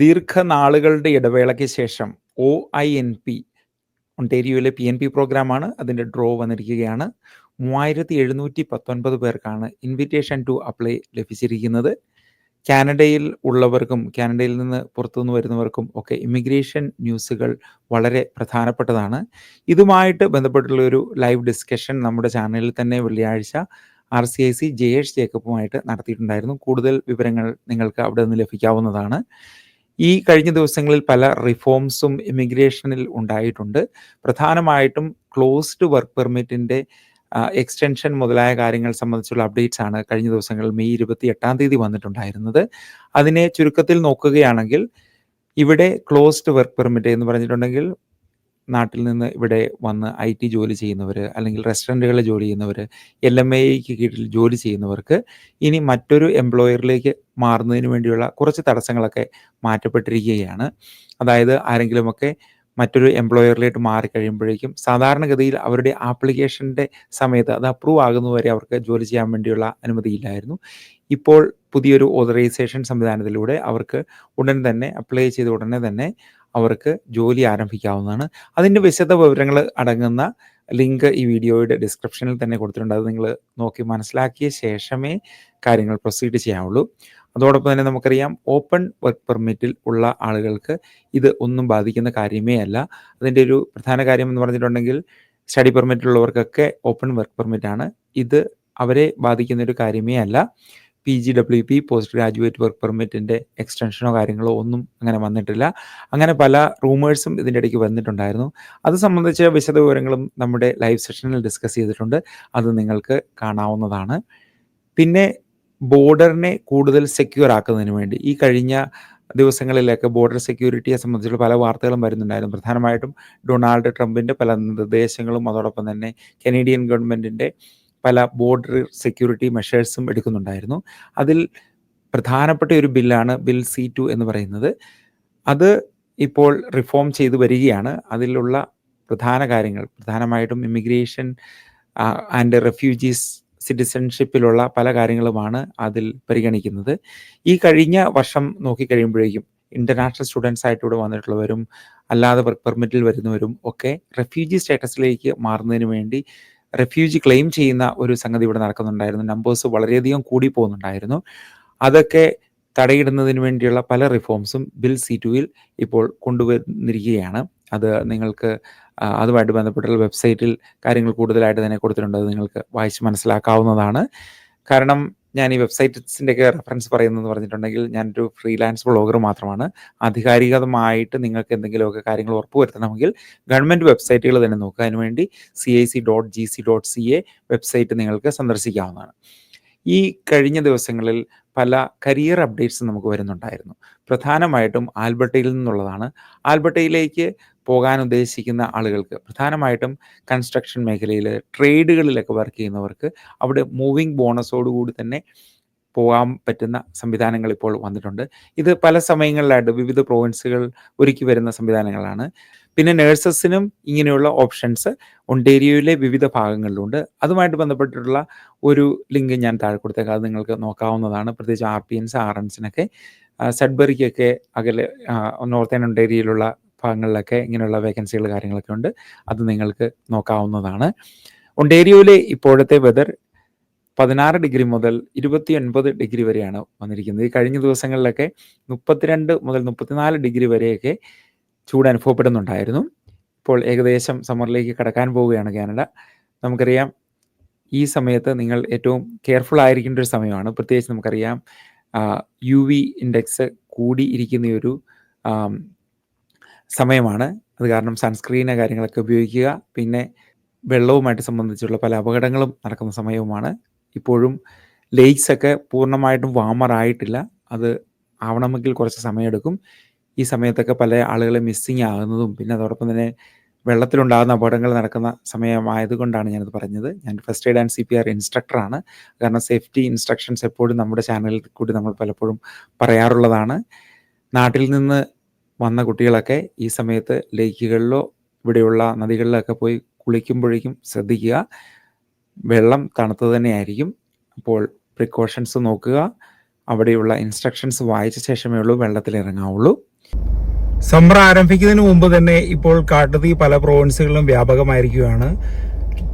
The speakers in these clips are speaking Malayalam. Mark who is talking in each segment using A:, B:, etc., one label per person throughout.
A: ദീർഘനാളുകളുടെ ഇടവേളയ്ക്ക് ശേഷം OINP ഒണ്ടേരിയോയിലെ PNP പ്രോഗ്രാമാണ്. അതിൻ്റെ ഡ്രോ വന്നിരിക്കുകയാണ്. 3719 പേർക്കാണ് ഇൻവിറ്റേഷൻ ടു അപ്ലൈ ലഭിച്ചിരിക്കുന്നത്. കാനഡയിൽ ഉള്ളവർക്കും കാനഡയിൽ നിന്ന് പുറത്തുനിന്ന് വരുന്നവർക്കും ഒക്കെ ഇമിഗ്രേഷൻ ന്യൂസുകൾ വളരെ പ്രധാനപ്പെട്ടതാണ്. ഇതുമായിട്ട് ബന്ധപ്പെട്ടുള്ള ഒരു ലൈവ് ഡിസ്കഷൻ നമ്മുടെ ചാനലിൽ തന്നെ വെള്ളിയാഴ്ച RCIC ജയേഷ് ജേക്കബുമായിട്ട് നടത്തിയിട്ടുണ്ടായിരുന്നു. കൂടുതൽ വിവരങ്ങൾ നിങ്ങൾക്ക് അവിടെ നിന്ന് ലഭിക്കാവുന്നതാണ്. ഈ കഴിഞ്ഞ ദിവസങ്ങളിൽ പല റിഫോംസും ഇമിഗ്രേഷനിൽ ഉണ്ടായിട്ടുണ്ട്. പ്രധാനമായിട്ടും ക്ലോസ്ഡ് വർക്ക് പെർമിറ്റിൻ്റെ എക്സ്റ്റൻഷൻ മുതലായ കാര്യങ്ങൾ സംബന്ധിച്ചുള്ള അപ്ഡേറ്റ്സ് ആണ് കഴിഞ്ഞ ദിവസങ്ങളിൽ മെയ് 28 വന്നിട്ടുണ്ടായിരുന്നത്. അതിനെ ചുരുക്കത്തിൽ നോക്കുകയാണെങ്കിൽ ഇവിടെ ക്ലോസ്ഡ് വർക്ക് പെർമിറ്റ് എന്ന് പറഞ്ഞിട്ടുണ്ടെങ്കിൽ നാട്ടിൽ നിന്ന് ഇവിടെ വന്ന് IT ജോലി ചെയ്യുന്നവർ, അല്ലെങ്കിൽ റെസ്റ്റോറൻറ്റുകളിൽ ജോലി ചെയ്യുന്നവർ, LMIക്ക് കീഴിൽ ജോലി ചെയ്യുന്നവർക്ക് ഇനി മറ്റൊരു എംപ്ലോയറിലേക്ക് മാറുന്നതിന് വേണ്ടിയുള്ള കുറച്ച് തടസ്സങ്ങളൊക്കെ മാറ്റപ്പെട്ടിരിക്കുകയാണ്. അതായത് ആരെങ്കിലുമൊക്കെ മറ്റൊരു എംപ്ലോയറിലേക്ക് മാറിക്കഴിയുമ്പോഴേക്കും സാധാരണഗതിയിൽ അവരുടെ ആപ്ലിക്കേഷൻ്റെ സമയത്ത് അത് അപ്രൂവ് ആകുന്നതുവരെ അവർക്ക് ജോലി ചെയ്യാൻ വേണ്ടിയുള്ള അനുമതിയില്ലായിരുന്നു. ഇപ്പോൾ പുതിയൊരു ഓതറൈസേഷൻ സംവിധാനത്തിലൂടെ അവർക്ക് ഉടൻ തന്നെ അപ്ലൈ ചെയ്ത ഉടനെ തന്നെ അവർക്ക് ജോലി ആരംഭിക്കാവുന്നതാണ്. അതിൻ്റെ വിശദ വിവരങ്ങൾ അടങ്ങുന്ന ലിങ്ക് ഈ വീഡിയോയുടെ ഡിസ്ക്രിപ്ഷനിൽ തന്നെ കൊടുത്തിട്ടുണ്ട്. അത് നിങ്ങൾ നോക്കി മനസ്സിലാക്കിയ ശേഷമേ കാര്യങ്ങൾ പ്രൊസീഡ് ചെയ്യാവുള്ളൂ. അതോടൊപ്പം തന്നെ നമുക്കറിയാം, ഓപ്പൺ വർക്ക് പെർമിറ്റിൽ ഉള്ള ആളുകൾക്ക് ഇത് ഒന്നും ബാധിക്കുന്ന കാര്യമേ അല്ല. അതിൻ്റെ ഒരു പ്രധാന കാര്യം എന്ന് പറഞ്ഞിട്ടുണ്ടെങ്കിൽ സ്റ്റഡി പെർമിറ്റുള്ളവർക്കൊക്കെ ഓപ്പൺ വർക്ക് പെർമിറ്റാണ്. ഇത് അവരെ ബാധിക്കുന്ന ഒരു കാര്യമേ അല്ല. PGWP പോസ്റ്റ് ഗ്രാജുവേറ്റ് വർക്ക് പെർമിറ്റിൻ്റെ എക്സ്റ്റൻഷനോ കാര്യങ്ങളോ ഒന്നും അങ്ങനെ വന്നിട്ടില്ല. അങ്ങനെ പല റൂമേഴ്സും ഇതിൻ്റെ ഇടയ്ക്ക് വന്നിട്ടുണ്ടായിരുന്നു. അത് സംബന്ധിച്ച വിശദ വിവരങ്ങളും നമ്മുടെ ലൈവ് സെഷനിൽ ഡിസ്കസ് ചെയ്തിട്ടുണ്ട്. അത് നിങ്ങൾക്ക് കാണാവുന്നതാണ്. പിന്നെ ബോർഡറിനെ കൂടുതൽ സെക്യൂർ ആക്കുന്നതിന് വേണ്ടി ഈ കഴിഞ്ഞ ദിവസങ്ങളിലൊക്കെ ബോർഡർ സെക്യൂരിറ്റിയെ സംബന്ധിച്ചുള്ള പല വാർത്തകളും വരുന്നുണ്ടായിരുന്നു. പ്രധാനമായിട്ടും ഡൊണാൾഡ് ട്രംപിൻ്റെ പല നിർദ്ദേശങ്ങളും അതോടൊപ്പം തന്നെ കനേഡിയൻ ഗവൺമെൻറ്റിൻ്റെ പല ബോർഡർ സെക്യൂരിറ്റി മെഷേഴ്സും എടുക്കുന്നുണ്ടായിരുന്നു. അതിൽ പ്രധാനപ്പെട്ട ഒരു ബില്ലാണ് ബിൽ C2 എന്ന് പറയുന്നത്. അത് ഇപ്പോൾ റിഫോം ചെയ്തു വരികയാണ്. അതിലുള്ള പ്രധാന കാര്യങ്ങൾ പ്രധാനമായിട്ടും ഇമിഗ്രേഷൻ ആൻഡ് റെഫ്യൂജീസ് സിറ്റിസൺഷിപ്പിലുള്ള പല കാര്യങ്ങളുമാണ് അതിൽ പരിഗണിക്കുന്നത്. ഈ കഴിഞ്ഞ വർഷം നോക്കിക്കഴിയുമ്പോഴേക്കും ഇൻ്റർനാഷണൽ സ്റ്റുഡൻസ് ആയിട്ട് ഇവിടെ വന്നിട്ടുള്ളവരും അല്ലാതെ വർക്ക് പെർമിറ്റിൽ വരുന്നവരും ഒക്കെ റെഫ്യൂജി സ്റ്റാറ്റസിലേക്ക് മാറുന്നതിന് വേണ്ടി റെഫ്യൂജി ക്ലെയിം ചെയ്യുന്ന ഒരു സംഗതി ഇവിടെ നടക്കുന്നുണ്ടായിരുന്നു. നമ്പേഴ്സ് വളരെയധികം കൂടി പോകുന്നുണ്ടായിരുന്നു. അതൊക്കെ തടയിടുന്നതിന് വേണ്ടിയുള്ള പല റിഫോംസും ബിൽ C2 ഇപ്പോൾ കൊണ്ടുവന്നിരിക്കുകയാണ്. അത് നിങ്ങൾക്ക് അതുമായിട്ട് ബന്ധപ്പെട്ടുള്ള വെബ്സൈറ്റിൽ കാര്യങ്ങൾ കൂടുതലായിട്ട് തന്നെ കൊടുത്തിട്ടുണ്ട്. അത് നിങ്ങൾക്ക് വായിച്ച് മനസ്സിലാക്കാവുന്നതാണ്. കാരണം ഞാൻ ഈ വെബ്സൈറ്റ്സിൻ്റെയൊക്കെ റെഫറൻസ് പറയുന്നതെന്ന് പറഞ്ഞിട്ടുണ്ടെങ്കിൽ ഞാനൊരു ഫ്രീലാൻസ് ബ്ലോഗർ മാത്രമാണ്. ആധികാരികമായിട്ട് നിങ്ങൾക്ക് എന്തെങ്കിലുമൊക്കെ കാര്യങ്ങൾ ഉറപ്പുവരുത്തണമെങ്കിൽ ഗവൺമെൻറ് വെബ്സൈറ്റുകൾ തന്നെ നോക്കുക. അതിനുവേണ്ടി cic.gc.ca വെബ്സൈറ്റ് നിങ്ങൾക്ക് സന്ദർശിക്കാവുന്നതാണ്. ഈ കഴിഞ്ഞ ദിവസങ്ങളിൽ പല കരിയർ അപ്ഡേറ്റ്സ് നമുക്ക് വരുന്നുണ്ടായിരുന്നു. പ്രധാനമായിട്ടും ആൽബർട്ടയിൽ നിന്നുള്ളതാണ്. ആൽബർട്ടയിലേക്ക് പോകാൻ ഉദ്ദേശിക്കുന്ന ആളുകൾക്ക്, പ്രധാനമായിട്ടും കൺസ്ട്രക്ഷൻ മേഖലയിൽ, ട്രേഡുകളിലൊക്കെ വർക്ക് ചെയ്യുന്നവർക്ക് അവിടെ മൂവിങ് ബോണസോടുകൂടി തന്നെ പോകാൻ പറ്റുന്ന സംവിധാനങ്ങൾ ഇപ്പോൾ വന്നിട്ടുണ്ട്. ഇത് പല സമയങ്ങളിലായിട്ട് വിവിധ പ്രോവിൻസുകൾ ഒരുക്കി വരുന്ന സംവിധാനങ്ങളാണ്. പിന്നെ നേഴ്സസിനും ഇങ്ങനെയുള്ള ഓപ്ഷൻസ് ഒണ്ടേരിയോയിലെ വിവിധ ഭാഗങ്ങളിലുണ്ട്. അതുമായിട്ട് ബന്ധപ്പെട്ടിട്ടുള്ള ഒരു ലിങ്ക് ഞാൻ താഴെ കൊടുത്തേക്കാം. അത് നിങ്ങൾക്ക് നോക്കാവുന്നതാണ്. പ്രത്യേകിച്ച് RPNs RNസിനൊക്കെ സഡ്ബറിക്കൊക്കെ അകലെ നോർത്തേൺ ഒണ്ടേരിയയിലുള്ള ഭാഗങ്ങളിലൊക്കെ ഇങ്ങനെയുള്ള വേക്കൻസികൾ കാര്യങ്ങളൊക്കെ ഉണ്ട്. അത് നിങ്ങൾക്ക് നോക്കാവുന്നതാണ്. ഒണ്ടേരിയോയിലെ ഇപ്പോഴത്തെ വെതർ 16 ഡിഗ്രി മുതൽ 29 ഡിഗ്രി വരെയാണ് വന്നിരിക്കുന്നത്. ഈ കഴിഞ്ഞ ദിവസങ്ങളിലൊക്കെ 32 മുതൽ 34 ഡിഗ്രി വരെയൊക്കെ ചൂട് അനുഭവപ്പെടുന്നുണ്ടായിരുന്നു. ഇപ്പോൾ ഏകദേശം സമ്മറിലേക്ക് കടക്കാൻ പോവുകയാണ് കാനഡ. നമുക്കറിയാം, ഈ സമയത്ത് നിങ്ങൾ ഏറ്റവും കെയർഫുൾ ആയിരിക്കേണ്ട ഒരു സമയമാണ്. പ്രത്യേകിച്ച് നമുക്കറിയാം UV ഇൻഡെക്സ് കൂടിയിരിക്കുന്ന ഒരു സമയമാണ്. അത് കാരണം സൺസ്ക്രീന് കാര്യങ്ങളൊക്കെ ഉപയോഗിക്കുക. പിന്നെ വെള്ളവുമായിട്ട് സംബന്ധിച്ചുള്ള പല അപകടങ്ങളും നടക്കുന്ന സമയവുമാണ്. ഇപ്പോഴും ലേക്സൊക്കെ പൂർണ്ണമായിട്ടും വാമറായിട്ടില്ല. അത് ആവണമെങ്കിൽ കുറച്ച് സമയമെടുക്കും. ഈ സമയത്തൊക്കെ പല ആളുകളെ മിസ്സിങ് ആകുന്നതും പിന്നെ അതോടൊപ്പം തന്നെ വെള്ളത്തിലുണ്ടാകുന്ന അപകടങ്ങൾ നടക്കുന്ന സമയമായതുകൊണ്ടാണ് ഞാനത് പറഞ്ഞത്. ഞാൻ ഫസ്റ്റ് എയ്ഡ് ആൻഡ് CPR ഇൻസ്ട്രക്ടറാണ്. കാരണം സേഫ്റ്റി ഇൻസ്ട്രക്ഷൻസ് എപ്പോഴും നമ്മുടെ ചാനലിൽ കൂടി നമ്മൾ പലപ്പോഴും പറയാറുള്ളതാണ്. നാട്ടിൽ നിന്ന് വന്ന കുട്ടികളൊക്കെ ഈ സമയത്ത് ലേക്കുകളിലോ ഇവിടെയുള്ള നദികളിലൊക്കെ പോയി കുളിക്കുമ്പോഴേക്കും ശ്രദ്ധിക്കുക. വെള്ളം തണുത്തത് തന്നെയായിരിക്കും. അപ്പോൾ പ്രിക്കോഷൻസ് നോക്കുക. അവിടെയുള്ള ഇൻസ്ട്രക്ഷൻസ് വായിച്ച ശേഷമേ ഉള്ളൂ വെള്ളത്തിലിറങ്ങാവുള്ളൂ.
B: സമ്മർ ആരംഭിക്കുന്നതിന് മുമ്പ് തന്നെ ഇപ്പോൾ കാട്ടുതീ പല പ്രൊവിൻസുകളിലും വ്യാപകമായിരിക്കുകയാണ്.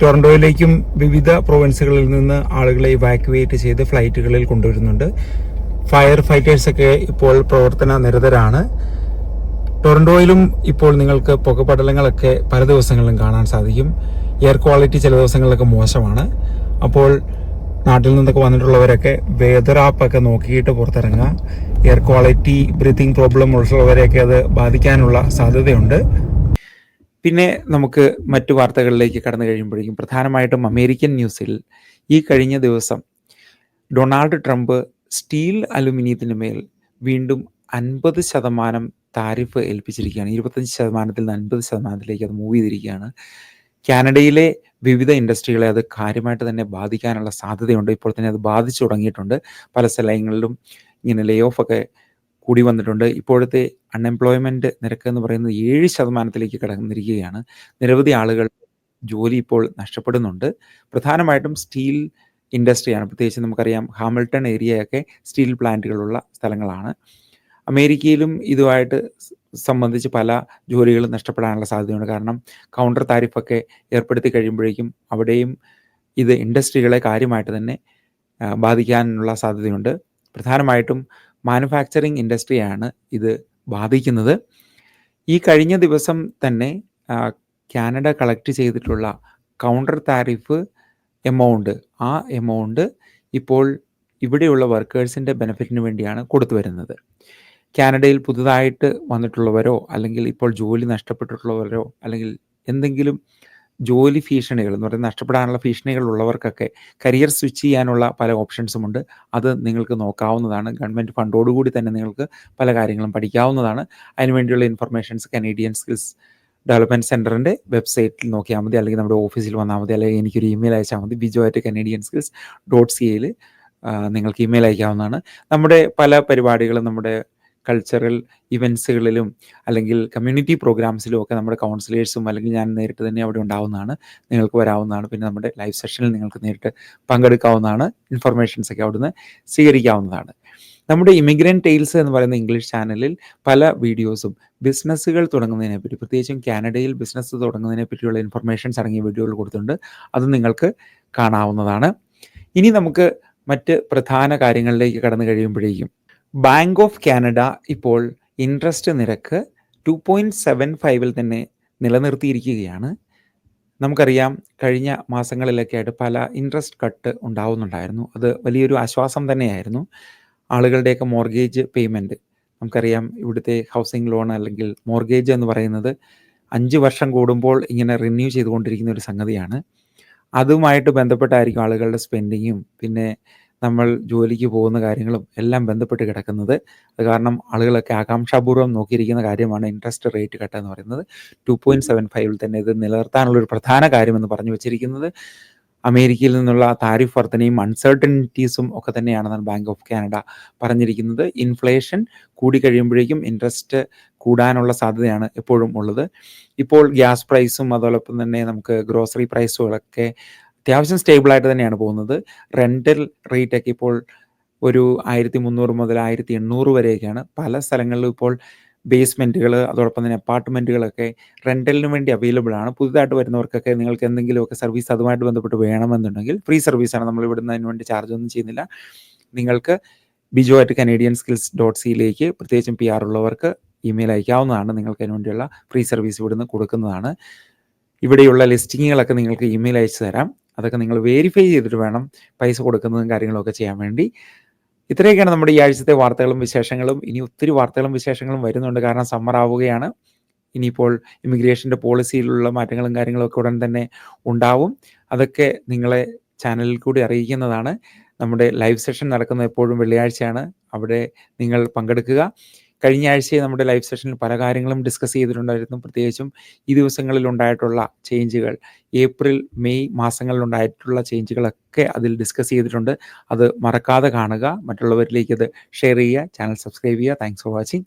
B: ടൊറന്റോയിലേക്കും വിവിധ പ്രൊവിൻസുകളിൽ നിന്ന് ആളുകളെ ഇവാക്യുവേറ്റ് ചെയ്ത് ഫ്ലൈറ്റുകളിൽ കൊണ്ടുവരുന്നുണ്ട്. ഫയർ ഫൈറ്റേഴ്സൊക്കെ ഇപ്പോൾ പ്രവർത്തന നിരതരാണ്. ടൊറന്റോയിലും ഇപ്പോൾ നിങ്ങൾക്ക് പുകപടലങ്ങളൊക്കെ പല ദിവസങ്ങളിലും കാണാൻ സാധിക്കും. എയർ ക്വാളിറ്റി ചില ദിവസങ്ങളിലൊക്കെ മോശമാണ്. അപ്പോൾ നാട്ടിൽ നിന്നൊക്കെ വന്നിട്ടുള്ളവരൊക്കെ വെതർ ആപ്പൊക്കെ നോക്കിയിട്ട് പുറത്തിറങ്ങുക. എയർ ക്വാളിറ്റി ബ്രീത്തിങ് പ്രോബ്ലം ഉള്ളവരെയൊക്കെ അത് ബാധിക്കാനുള്ള സാധ്യതയുണ്ട്.
A: പിന്നെ നമുക്ക് മറ്റു വാർത്തകളിലേക്ക് കടന്നു കഴിയുമ്പോഴേക്കും പ്രധാനമായിട്ടും അമേരിക്കൻ ന്യൂസിൽ ഈ കഴിഞ്ഞ ദിവസം ഡൊണാൾഡ് ട്രംപ് സ്റ്റീൽ അലുമിനിയത്തിന് മേൽ വീണ്ടും 50% താരിഫ് ഏൽപ്പിച്ചിരിക്കുകയാണ്. 25% നിന്ന് 50%ത്തിലേക്ക് അത് മൂവ് ചെയ്തിരിക്കുകയാണ്. കാനഡയിലെ വിവിധ ഇൻഡസ്ട്രികളെ അത് കാര്യമായിട്ട് തന്നെ ബാധിക്കാനുള്ള സാധ്യതയുണ്ട്. ഇപ്പോൾ തന്നെ അത് ബാധിച്ചു തുടങ്ങിയിട്ടുണ്ട്. പല സ്ഥലങ്ങളിലും ഇങ്ങനെ ലേ ഓഫ് ഒക്കെ കൂടി വന്നിട്ടുണ്ട്. ഇപ്പോഴത്തെ അൺഎംപ്ലോയ്മെൻറ്റ് നിരക്ക് എന്ന് പറയുന്നത് 7%ത്തിലേക്ക് കടന്നിരിക്കുകയാണ്. നിരവധി ആളുകൾ ജോലി ഇപ്പോൾ നഷ്ടപ്പെടുന്നുണ്ട്. പ്രധാനമായിട്ടും സ്റ്റീൽ ഇൻഡസ്ട്രിയാണ്. പ്രത്യേകിച്ച് നമുക്കറിയാം ഹാമിൽട്ടൺ ഏരിയയൊക്കെ സ്റ്റീൽ പ്ലാന്റുകളുള്ള സ്ഥലങ്ങളാണ്. അമേരിക്കയിലും ഇതുമായിട്ട് സംബന്ധിച്ച് പല ജോലികളും നഷ്ടപ്പെടാനുള്ള സാധ്യതയുണ്ട്. കാരണം കൗണ്ടർ താരിഫൊക്കെ ഏർപ്പെടുത്തി കഴിയുമ്പോഴേക്കും അവിടെയും ഇത് ഇൻഡസ്ട്രികളെ കാര്യമായിട്ട് തന്നെ ബാധിക്കാനുള്ള സാധ്യതയുണ്ട്. പ്രധാനമായിട്ടും മാനുഫാക്ചറിങ് ഇൻഡസ്ട്രിയാണ് ഇത് ബാധിക്കുന്നത്. ഈ കഴിഞ്ഞ ദിവസം തന്നെ കാനഡ കളക്ട് ചെയ്തിട്ടുള്ള കൗണ്ടർ താരിഫ് എമൗണ്ട്, ആ എമൗണ്ട് ഇപ്പോൾ ഇവിടെയുള്ള വർക്കേഴ്സിൻ്റെ ബെനിഫിറ്റിന് വേണ്ടിയാണ് കൊടുത്തു വരുന്നത്. കാനഡയിൽ പുതുതായിട്ട് വന്നിട്ടുള്ളവരോ അല്ലെങ്കിൽ ഇപ്പോൾ ജോലി നഷ്ടപ്പെട്ടിട്ടുള്ളവരോ അല്ലെങ്കിൽ എന്തെങ്കിലും ജോലി ഭീഷണികൾ എന്ന് പറയുന്നത് നഷ്ടപ്പെടാനുള്ള ഭീഷണികൾ ഉള്ളവർക്കൊക്കെ കരിയർ സ്വിച്ച് ചെയ്യാനുള്ള പല ഓപ്ഷൻസുമുണ്ട്. അത് നിങ്ങൾക്ക് നോക്കാവുന്നതാണ്. ഗവൺമെൻറ് ഫണ്ടോടുകൂടി തന്നെ നിങ്ങൾക്ക് പല കാര്യങ്ങളും പഠിക്കാവുന്നതാണ്. അതിനുവേണ്ടിയുള്ള ഇൻഫർമേഷൻസ് കനേഡിയൻ സ്കിൽസ് ഡെവലപ്മെൻറ്റ് സെൻറ്ററിൻ്റെ വെബ്സൈറ്റിൽ നോക്കിയാൽ മതി, അല്ലെങ്കിൽ നമ്മുടെ ഓഫീസിൽ വന്നാൽ മതി, അല്ലെങ്കിൽ എനിക്കൊരു ഇമെയിൽ അയച്ചാൽ മതി. bijo@canadianskills.ca നിങ്ങൾക്ക് ഇമെയിൽ അയക്കാവുന്നതാണ്. നമ്മുടെ പല പരിപാടികളും നമ്മുടെ കൾച്ചറൽ ഇവൻറ്റ്സുകളിലും അല്ലെങ്കിൽ കമ്മ്യൂണിറ്റി പ്രോഗ്രാംസിലും ഒക്കെ നമ്മുടെ കൗൺസിലേഴ്സും അല്ലെങ്കിൽ ഞാൻ നേരിട്ട് തന്നെ അവിടെ ഉണ്ടാവുന്നതാണ്. നിങ്ങൾക്ക് വരാവുന്നതാണ്. പിന്നെ നമ്മുടെ ലൈവ് സെഷനിൽ നിങ്ങൾക്ക് നേരിട്ട് പങ്കെടുക്കാവുന്നതാണ്. ഇൻഫർമേഷൻസൊക്കെ അവിടുന്ന് സ്വീകരിക്കാവുന്നതാണ്. നമ്മുടെ ഇമിഗ്രൻ്റ് ടെയിൽസ് എന്ന് പറയുന്ന ഇംഗ്ലീഷ് ചാനലിൽ പല വീഡിയോസും ബിസിനസ്സുകൾ തുടങ്ങുന്നതിനെ പറ്റി, പ്രത്യേകിച്ചും കാനഡയിൽ ബിസിനസ് തുടങ്ങുന്നതിനെ പറ്റിയുള്ള ഇൻഫർമേഷൻസ് അടങ്ങിയ വീഡിയോകൾ കൊടുത്തിട്ടുണ്ട്. അത് നിങ്ങൾക്ക് കാണാവുന്നതാണ്. ഇനി നമുക്ക് മറ്റ് പ്രധാന കാര്യങ്ങളിലേക്ക് കടന്നു കഴിയുമ്പോഴേക്കും ബാങ്ക് ഓഫ് കാനഡ ഇപ്പോൾ ഇൻട്രസ്റ്റ് നിരക്ക് 2.75 തന്നെ നിലനിർത്തിയിരിക്കുകയാണ്. നമുക്കറിയാം കഴിഞ്ഞ മാസങ്ങളിലൊക്കെ ആയിട്ട് പല ഇൻട്രസ്റ്റ് കട്ട് ഉണ്ടാവുന്നുണ്ടായിരുന്നു. അത് വലിയൊരു ആശ്വാസം തന്നെയായിരുന്നു. ആളുകളുടെയൊക്കെ മോർഗേജ് പേയ്മെൻറ്റ്, നമുക്കറിയാം ഇവിടുത്തെ ഹൗസിംഗ് ലോൺ അല്ലെങ്കിൽ മോർഗേജ് എന്ന് പറയുന്നത് 5 വർഷം കൂടുമ്പോൾ ഇങ്ങനെ റിന്യൂ ചെയ്തുകൊണ്ടിരിക്കുന്ന ഒരു സംഗതിയാണ്. അതുമായിട്ട് ബന്ധപ്പെട്ടായിരിക്കും ആളുകളുടെ സ്പെൻഡിങ്ങും പിന്നെ നമ്മൾ ജോലിക്ക് പോകുന്ന കാര്യങ്ങളും എല്ലാം ബന്ധപ്പെട്ട് കിടക്കുന്നത്. അത് കാരണം ആളുകളൊക്കെ ആകാംക്ഷാപൂർവ്വം നോക്കിയിരിക്കുന്ന കാര്യമാണ് ഇൻട്രസ്റ്റ് റേറ്റ് കട്ട് എന്ന് പറയുന്നത്. 2.75 തന്നെ ഇത് നിലനിർത്താനുള്ളൊരു പ്രധാന കാര്യമെന്ന് പറഞ്ഞു വെച്ചിരിക്കുന്നത് അമേരിക്കയിൽ നിന്നുള്ള താരിഫ് വർധനയും അൺസർട്ടനിറ്റീസും ഒക്കെ തന്നെയാണെന്നാണ് ബാങ്ക് ഓഫ് കാനഡ പറഞ്ഞിരിക്കുന്നത്. ഇൻഫ്ലേഷൻ കൂടിക്കഴിയുമ്പോഴേക്കും ഇൻട്രസ്റ്റ് കൂടാനുള്ള സാധ്യതയാണ് എപ്പോഴും ഉള്ളത്. ഇപ്പോൾ ഗ്യാസ് പ്രൈസും അതോടൊപ്പം തന്നെ നമുക്ക് ഗ്രോസറി പ്രൈസുകളൊക്കെ അത്യാവശ്യം സ്റ്റേബിളായിട്ട് തന്നെയാണ് പോകുന്നത്. റെൻ്റൽ റേറ്റൊക്കെ ഇപ്പോൾ ഒരു 1300 മുതൽ 1800 വരെയൊക്കെയാണ്. പല സ്ഥലങ്ങളിലും ഇപ്പോൾ ബേസ്മെൻറ്റുകൾ അതോടൊപ്പം തന്നെ അപ്പാർട്ട്മെൻറ്റുകളൊക്കെ റെൻ്റലിന് വേണ്ടി അവൈലബിൾ ആണ്. പുതുതായിട്ട് വരുന്നവർക്കൊക്കെ നിങ്ങൾക്ക് എന്തെങ്കിലുമൊക്കെ സർവീസ് അതുമായിട്ട് ബന്ധപ്പെട്ട് വേണമെന്നുണ്ടെങ്കിൽ ഫ്രീ സർവീസാണ്. നമ്മൾ ഇവിടുന്ന് അതിന് വേണ്ടി ചാർജ് ഒന്നും ചെയ്യുന്നില്ല. നിങ്ങൾക്ക് bijo@canadianskills.ca പ്രത്യേകിച്ചും PR ഉള്ളവർക്ക് ഇമെയിൽ അയക്കാവുന്നതാണ്. നിങ്ങൾക്ക് അതിന് വേണ്ടിയുള്ള ഫ്രീ സർവീസ് ഇവിടുന്ന് കൊടുക്കുന്നതാണ്. ഇവിടെയുള്ള ലിസ്റ്റിങ്ങുകളൊക്കെ നിങ്ങൾക്ക് ഇമെയിൽ അയച്ചു തരാം. അതൊക്കെ നിങ്ങൾ വെരിഫൈ ചെയ്തിട്ട് വേണം പൈസ കൊടുക്കുന്നതും കാര്യങ്ങളൊക്കെ ചെയ്യാൻ വേണ്ടി. ഇത്രയൊക്കെയാണ് നമ്മുടെ ഈ ആഴ്ചത്തെ വാർത്തകളും വിശേഷങ്ങളും. ഇനി ഒത്തിരി വാർത്തകളും വിശേഷങ്ങളും വരുന്നുണ്ട്. കാരണം സമ്മർ ആവുകയാണ്. ഇനിയിപ്പോൾ ഇമിഗ്രേഷൻ്റെ പോളിസിയിലുള്ള മാറ്റങ്ങളും കാര്യങ്ങളൊക്കെ ഉടൻ തന്നെ ഉണ്ടാവും. അതൊക്കെ നിങ്ങളെ ചാനലിൽ കൂടി അറിയിക്കുന്നതാണ്. നമ്മുടെ ലൈവ് സെഷൻ നടക്കുന്നത് എപ്പോഴും വെള്ളിയാഴ്ചയാണ്. അവിടെ നിങ്ങൾ പങ്കെടുക്കുക. കഴിഞ്ഞ ആഴ്ച നമ്മുടെ ലൈവ് സെഷനിൽ പല കാര്യങ്ങളും ഡിസ്കസ് ചെയ്തിട്ടുണ്ടായിരുന്നു. പ്രത്യേകിച്ചും ഈ ദിവസങ്ങളിൽ ഉണ്ടായിട്ടുള്ള ചേഞ്ചുകൾ, ഏപ്രിൽ മെയ് മാസങ്ങളിലുണ്ടായിട്ടുള്ള ചേഞ്ചുകളൊക്കെ അതിൽ ഡിസ്കസ് ചെയ്തിട്ടുണ്ട്. അത് മറക്കാതെ കാണുക. മറ്റുള്ളവരിലേക്ക് അത് ഷെയർ ചെയ്യുക. ചാനൽ സബ്സ്ക്രൈബ് ചെയ്യുക. Thanks for watching.